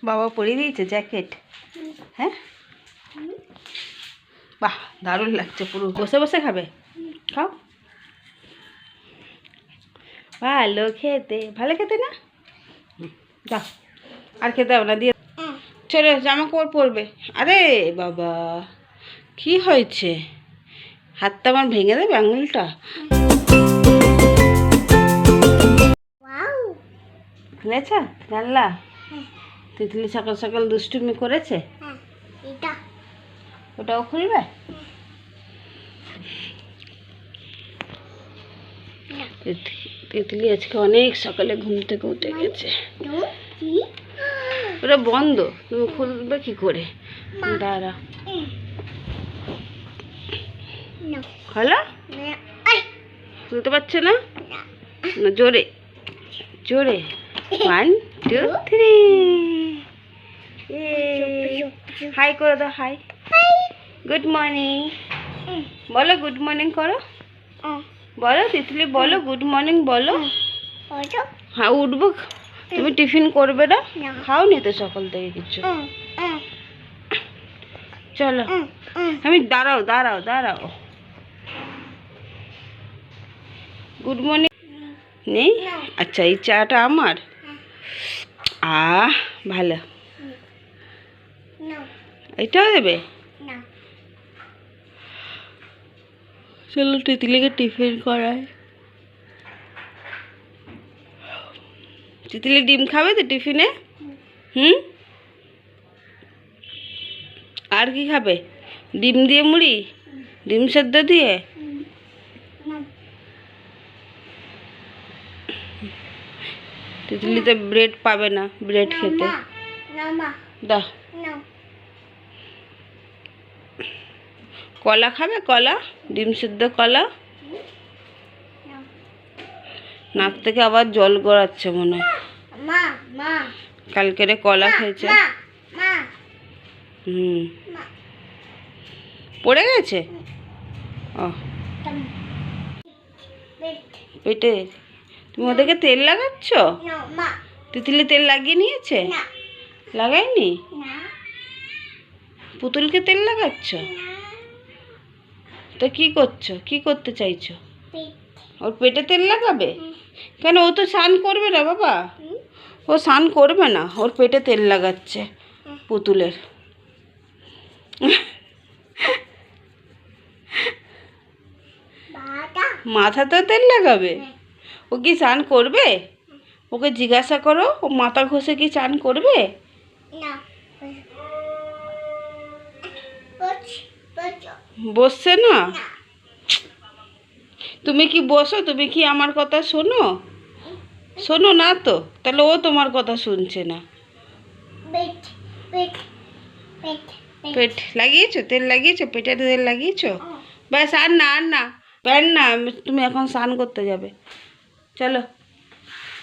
বাবা পরিয়ে দিয়েছে জ্যাকেট। হ্যাঁ, বাহ দারুণ লাগছে। পুরো বসে বসে খাবে, খাও। ভালো খেতে, ভালো খেতে না? যাও, আর খেতে হবে না, দিয়ে চলো জামা কাপড় পরবে। আরে বাবা, কি হয়েছে? হাতটা আমার ভেঙে দেবে আঙুলটা। খুলেছ জানলা? তিতলি সকাল সকাল দুষ্টুমি করেছে, ওটাও খুলবে? তিতলি আজকে অনেক সকালে ঘুম থেকে উঠে গেছে। ওটা বন্ধ, তুমি খুলবে কি করে? দাঁড়া, হলো? খুলতে পারছে না? জোরে জোরে, 1 2 3। হাই করে দাও, হাই। গুড মর্নিং বলো, গুড মর্নিং করো, বলো তিতলি, বলো গুড মর্নিং বলো। হ্যাঁ উঠবো। তুমি টিফিন করবে না? খাও নি তো সকাল থেকে কিছু। চলো, আমি দাঁড়াও দাঁড়াও দাঁড়াও। গুড মর্নিং নেই? আচ্ছা, এই চাটা আমার। ভালো, এটাও দেবে? চলো তিতলিকে টিফিন করায়। তিতলি ডিম খাবে তো টিফিনে? আর কি খাবে? ডিম দিয়ে মুড়ি, ডিম সেদ্ধ দিয়ে? তিতলি তো ব্রেড পাবে না, ব্রেড খেতে দাও। কলা খাবে? কলা, ডিম সেদ্ধ কলা? নাক থেকে আবার জল গড়াচ্ছে মনে হয়, কালকেরে কলা খেয়েছে। পড়ে গেছে? ও পেটে। তুমি ওদেরকে তেল লাগাচ্ছ? তিতলি তেল লাগিয়ে নিয়েছে? লাগায়নি? পুতুলকে তেল লাগাচ্ছ? তো কি করছো, কি করতে চাইছো? ওর পেটে তেল লাগাবে? কেন, ও তো স্নান করবে না বাবা, ও স্নান করবে না, ওর পেটে তেল লাগাচ্ছে পুতুলের। মাথাতে তেল লাগাবে? ও কি স্নান করবে? ওকে জিজ্ঞাসা করো, ও মাথা ঘষে কি স্নান করবে? বসছে না? তুমি কি বসো, তুমি কি আমার কথা শোনো? শোনো না তো, তাহলে ও তোমার কথা শুনছে না। পেট লাগিয়েছো, তেল লাগিয়েছো, পেটে তেল লাগিয়েছো? ব্যাস, আর না আর না, প্যান না, তুমি এখন স্নান করতে যাবে। চলো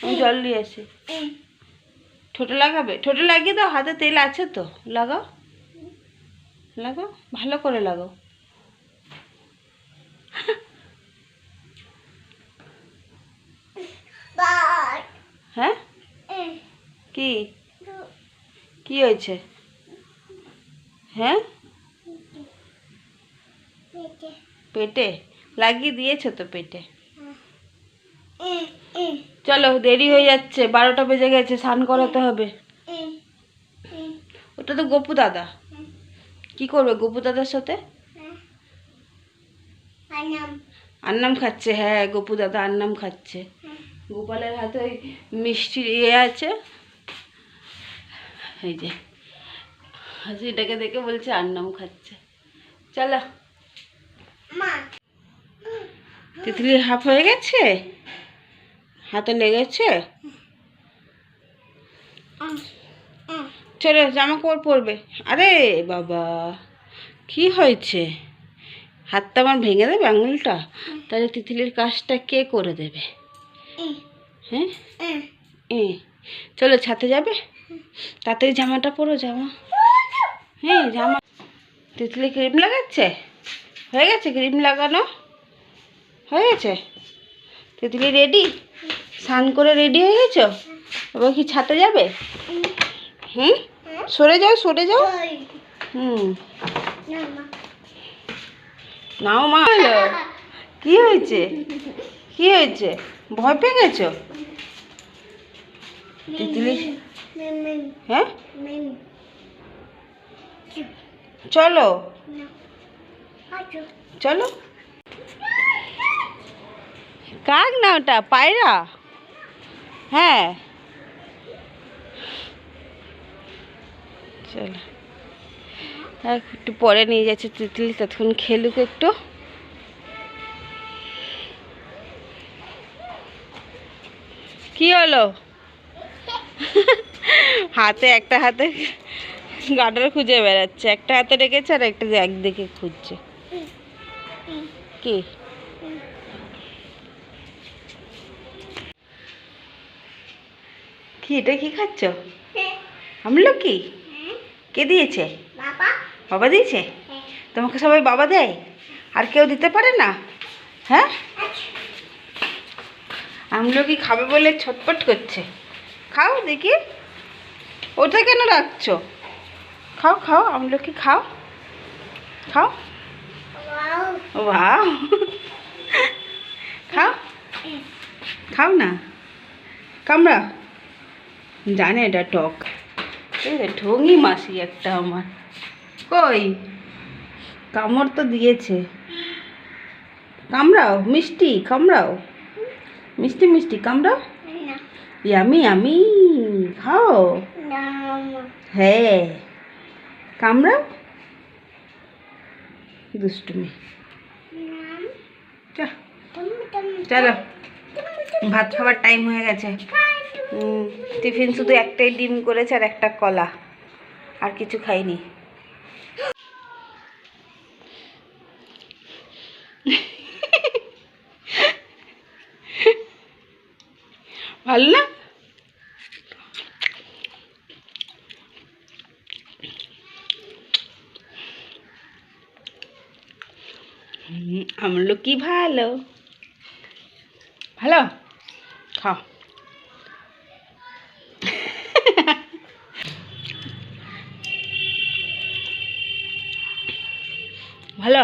আমি জল নিয়ে আসি। ঠোঁটে লাগাবে? ঠোঁটে লাগিয়ে দাও, হাতে তেল আছে তো, লাগাও লাগাও, ভালো করে লাগাও। হ্যাঁ, কি কি হয়েছে? হ্যাঁ, পেটে লাগিয়ে দিয়েছো তো পেটে। চলো দেরি হয়ে যাচ্ছে, 12টা বেজে গেছে, স্নান করাতে হবে। ওটা তো গপু দাদা, কি করবে গপু দাদার সাথে? আন্নাম খাচ্ছে। হ্যাঁ, গপু দাদা আন্নাম খাচ্ছে। গোপালের হাতে ওই মিষ্টি আছে, এই যে হাসিটাকে দেখে বলছে আন্নাম খাচ্ছে। চলো, তিতলির হাফ হয়ে গেছে, হাতে লেগেছে। চলো জামা কাপড় পরবে। আরে বাবা, কি হয়েছে? হাতটা আমার ভেঙে দেবে আঙুলটা। তাহলে তিতলির কাজটা কে করে দেবে? হ্যাঁ, চলো ছাদে যাবে, তাড়াতাড়ি জামাটা পরো, জামা। হ্যাঁ জামা। তিতলি ক্রিম লাগাচ্ছে? হয়ে গেছে ক্রিম লাগানো, হয়ে গেছে। তিতলি রেডি, স্নান করে রেডি হয়ে গেছো? এবার কি ছাদে যাবে? হুম, সরে যাও সরে যাও। হুম, নাও মা। হলো, কি হয়েছে? কি হয়েছে? ভয় পেয়ে গেছো? তিতলি, হ্যাঁ চলো চলো। কাক না ওটা, পায়রা। হ্যাঁ চলো, আর একটু পরে নিয়ে যাচ্ছে তিতলি, ততক্ষণ খেলুক একটু। কি হলো? হাতে একটা হাতে গাডার খুঁজে বেড়াচ্ছে, একটা হাতে রেখেছে আর একটা একদিকে খুঁজছে। কি কি এটা কি খাচ্ছ? আমলকি? কে দিয়েছে? বাবা দিয়েছে? তোমাকে সবাই বাবা দেয়, আর কেউ দিতে পারে না? হ্যাঁ, আমলকি খাবে বলে ছটপট করছে। খাও দেখি, ওটা কেন রাখছো? খাও খাও, আমলকি খাও খাও। বাহ, খাও খাও না, কামড়া। জানে এটা টক। এই রে ঢঙি মাসি একটা আমার। কই, কামড় তো দিয়েছে। কামড়াও, মিষ্টি কামড়াও, মিষ্টি মিষ্টি কামড়াও। ইয়ামি ইয়ামি, খাও। হ্যাঁ, কামড়াও। দুষ্টুমি। চলো, ভাত খাবার টাইম হয়ে গেছে। টিফিন শুধু একটাই ডিম করেছে আর একটা কলা, আর কিছু খাইনি। ভালো না? আমলকি ভালো ভালো, খাও। ভালো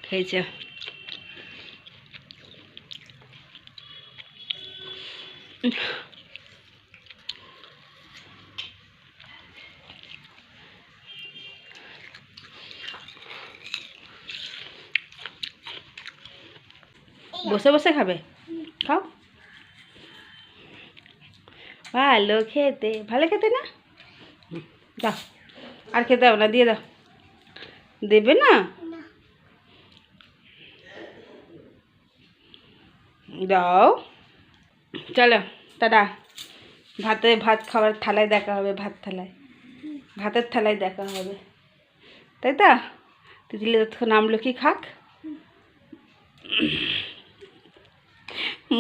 খেয়েছে। বসে বসে খাবে, খাও। ভালো খেতে, ভালো খেতে না? দাও, আর খেতে হবে না, দিয়ে দাও। দেবে না? দাও। চলো টাটা। ভাত খাবার থালায় দেখা হবে, ভাত থালায়, ভাতের থালায় দেখা হবে, তাই তো? তিতলি ততক্ষণ আমলকি খাক।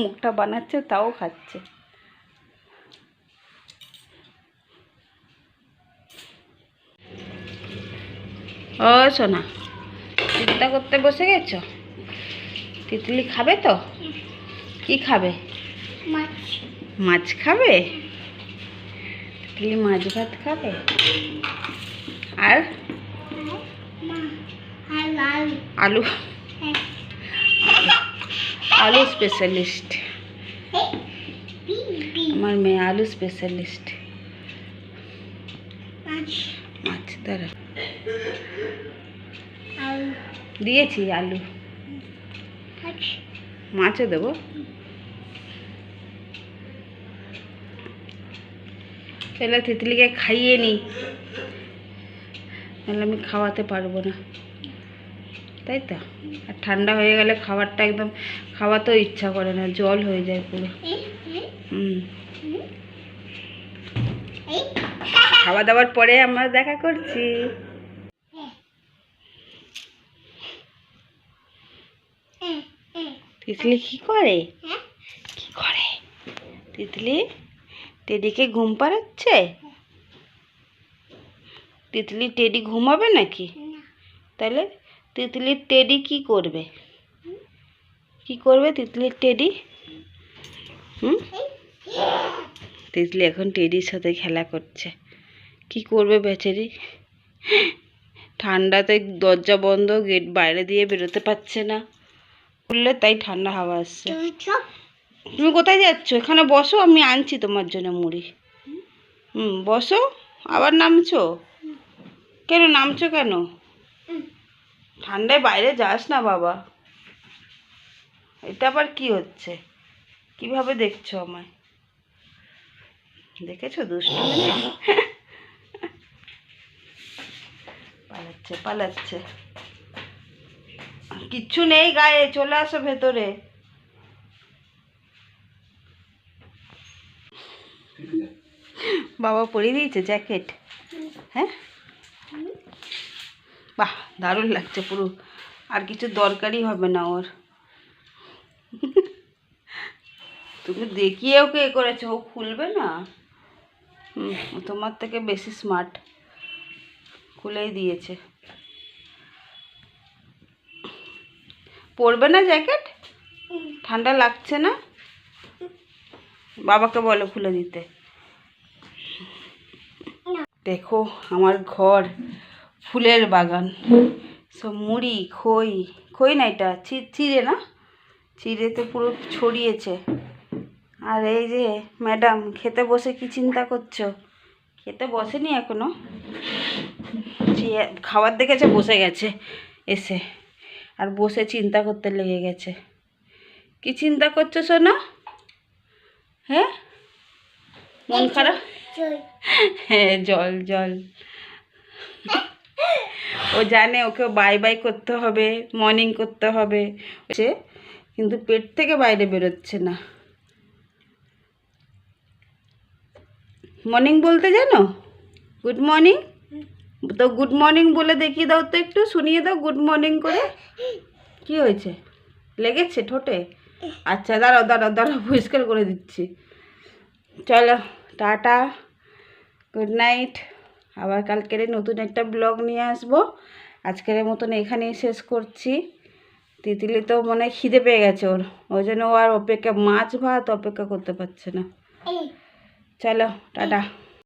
মুখটা বানাচ্ছে তাও খাচ্ছে। ও সোনা, চিন্তা করতে বসে গেছো? তিতলি খাবে তো? কি খাবে? মাছ খাবে? তিতলি মাছ ভাত খাবে। আর আলু, আলু স্পেশালিস্ট আমার মেয়ে, আলু স্পেশালিস্ট। মাছ দাঁড়া, দিয়েছি আলু, মাছও দেবো। তাহলে তিতলিকে খাইয়ে নি, নাহলে আমি খাওয়াতে পারবো না, তাই তো? আর ঠান্ডা হয়ে গেলে খাবারটা একদম খাওয়াতেও ইচ্ছা করে না, জল হয়ে যায় পুরো। খাওয়া দাওয়ার পরে আমরা দেখা করছি। তিতলি কি করে? কি করে তিতলি? টেডিকে ঘুম পাড়াচ্ছে? তিতলি টেডি ঘুমাবে নাকি? তাহলে তিতলির টেডি কি করবে? কি করবে তিতলির টেডি? তিতলি এখন টেডির সাথে খেলা করছে। কি করবে বেচারি, ঠান্ডাতে দরজা বন্ধ, গেট বাইরে দিয়ে বেরোতে পারছে না, খুললে তাই ঠান্ডা হাওয়া আসছে। তুমি কোথায় যাচ্ছ? এখানে বসো, আমি আনছি তোমার জন্য মুড়ি। বসো। আবার নামছো কেন? নামছো কেন? ঠান্ডায় বাইরে যাস না বাবা। এটা আবার কি হচ্ছে? কিভাবে দেখছো আমায়? দেখেছো দুষ্টু মেয়ে? পালাচ্ছে পালাচ্ছে। কিচ্ছু নেই গায়ে, চলে আসো ভেতরে। বাবা পরিয়ে দিয়েছে জ্যাকেট। হ্যাঁ, বাহ দারুণ লাগছে পুরো, আর কিছু দরকারই হবে না ওর। তুমি দেখিয়ে ওকে এ করেছো, ও খুলবে না। তোমার থেকে বেশি স্মার্ট, খুলেই দিয়েছে। পরবে না জ্যাকেট? ঠান্ডা লাগছে না? বাবাকে বলো খুলে দিতে। দেখো আমার ঘর ফুলের বাগান, সব মুড়ি, খই, খই না এটা চিড়ে না, চিড়েতে পুরো ছড়িয়েছে। আর এই যে ম্যাডাম খেতে বসে কি চিন্তা করছো? খেতে বসেনি এখনো, খাবার দেখেছে বসে গেছে এসে, আর বসে চিন্তা করতে লেগে গেছে। কি চিন্তা করছো সোনা? হ্যাঁ, মন খারাপ? হ্যাঁ, জল জল। ও জানে ওকে বাই বাই করতে হবে, মর্নিং করতে হবে, কিন্তু পেট থেকে বাইরে বেরোচ্ছে না। মর্নিং বলতে জানো? Good morning. তো গুড মর্নিং বলে দেখিয়ে দাও তো, একটু শুনিয়ে দাও গুড মর্নিং করে। কি হয়েছে? লেগেছে ঠোঁটে? আচ্ছা দাঁড়াও দাঁড়াও দাঁড়াও, পরিষ্কার করে দিচ্ছি। চলো টাটা, গুড নাইট। আবার কালকের নতুন একটা ব্লগ নিয়ে আসবো। আজকের মতন এখানেই শেষ করছি। তিতলি তো মনে হয় খিদে পেয়ে গেছে ওর, ওই জন্য ও আর অপেক্ষা, মাছ ভাত অপেক্ষা করতে পারছে না। চলো টাটা।